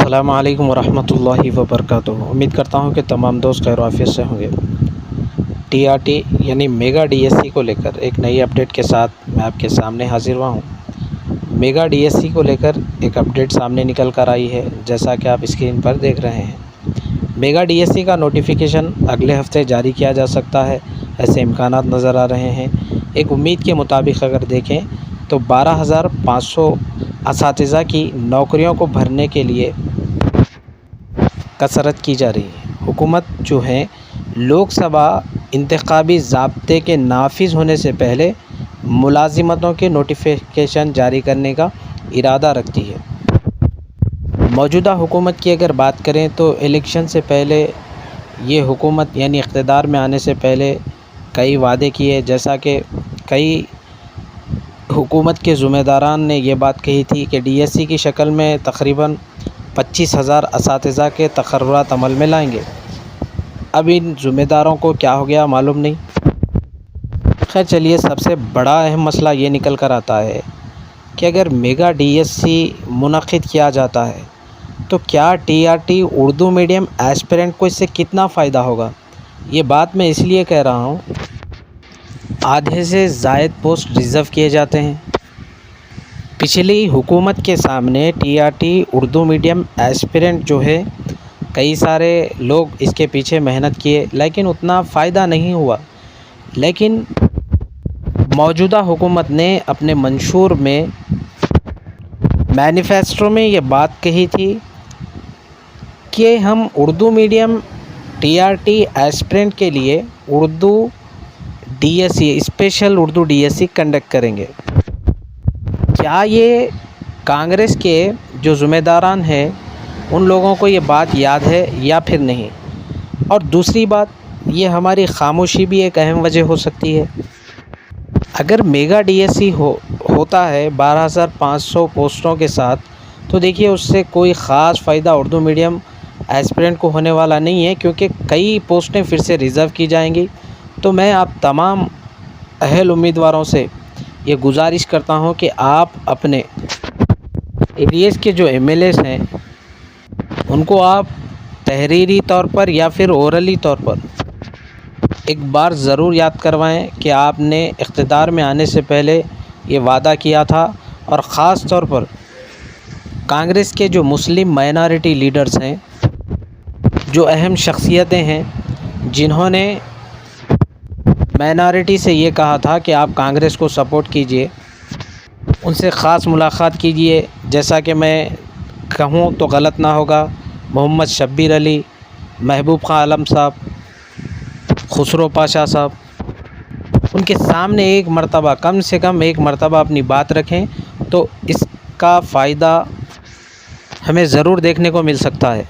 السلام علیکم ورحمۃ اللہ وبرکاتہ۔ امید کرتا ہوں کہ تمام دوست خیر و عافیت سے ہوں گے۔ ٹی آر ٹی یعنی میگا ڈی ایس سی کو لے کر ایک نئی اپڈیٹ کے ساتھ میں آپ کے سامنے حاضر ہوا ہوں۔ میگا ڈی ایس سی کو لے کر ایک اپڈیٹ سامنے نکل کر آئی ہے، جیسا کہ آپ اسکرین پر دیکھ رہے ہیں۔ میگا ڈی ایس سی کا نوٹیفیکیشن اگلے ہفتے جاری کیا جا سکتا ہے، ایسے امکانات نظر آ رہے ہیں۔ ایک امید کے مطابق اگر دیکھیں تو 12,500 اساتذہ کی نوکریوں کو بھرنے کے لیے کسرت کی جا رہی ہے۔ حکومت جو ہے لوک سبھا انتخابی ضابطے کے نافذ ہونے سے پہلے ملازمتوں کے نوٹیفیکیشن جاری کرنے کا ارادہ رکھتی ہے۔ موجودہ حکومت کی اگر بات کریں تو الیکشن سے پہلے یہ حکومت یعنی اقتدار میں آنے سے پہلے کئی وعدے کیے، جیسا کہ کئی حکومت کے ذمہ داران نے یہ بات کہی تھی کہ ڈی ایس سی کی شکل میں تقریباً 25,000 اساتذہ کے تقررات عمل میں لائیں گے۔ اب ان ذمہ داروں کو کیا ہو گیا معلوم نہیں۔ خیر چلیے، سب سے بڑا اہم مسئلہ یہ نکل کر آتا ہے کہ اگر میگا ڈی ایس سی منعقد کیا جاتا ہے تو کیا T R T Urdu medium aspirant کو اس سے کتنا فائدہ ہوگا؟ یہ بات میں اس لیے کہہ رہا ہوں، آدھے سے زائد پوسٹ ریزرو کیے جاتے ہیں۔ پچھلی حکومت کے سامنے T R T Urdu medium aspirant جو ہے، کئی سارے لوگ اس کے پیچھے محنت کیے لیکن اتنا فائدہ نہیں ہوا۔ لیکن موجودہ حکومت نے اپنے منشور میں مینیفیسٹو میں یہ بات کہی تھی کہ ہم Urdu medium T R T aspirant کے لیے Urdu D S C special Urdu D S C conduct کریں گے۔ کیا یہ کانگریس کے جو ذمہ داران ہیں ان لوگوں کو یہ بات یاد ہے یا پھر نہیں؟ اور دوسری بات، یہ ہماری خاموشی بھی ایک اہم وجہ ہو سکتی ہے۔ اگر میگا ڈی ایس سی ہوتا ہے 12,500 پوسٹوں کے ساتھ، تو دیکھیے اس سے کوئی خاص فائدہ اردو میڈیم ایسپیرنٹ کو ہونے والا نہیں ہے، کیونکہ کئی پوسٹیں پھر سے ریزرو کی جائیں گی۔ تو میں آپ تمام اہل امیدواروں سے یہ گزارش کرتا ہوں کہ آپ اپنے ایریاز کے جو ایم ایل ایز ہیں ان کو آپ تحریری طور پر یا پھر اورلی طور پر ایک بار ضرور یاد کروائیں کہ آپ نے اقتدار میں آنے سے پہلے یہ وعدہ کیا تھا، اور خاص طور پر کانگریس کے جو مسلم مائنارٹی لیڈرز ہیں، جو اہم شخصیتیں ہیں جنہوں نے مائنارٹی سے یہ کہا تھا کہ آپ کانگریس کو سپورٹ کیجئے، ان سے خاص ملاقات کیجئے۔ جیسا کہ میں کہوں تو غلط نہ ہوگا، محمد شبیر علی، محبوب خان عالم صاحب، خسرو پاشا صاحب، ان کے سامنے ایک مرتبہ، کم سے کم ایک مرتبہ اپنی بات رکھیں تو اس کا فائدہ ہمیں ضرور دیکھنے کو مل سکتا ہے۔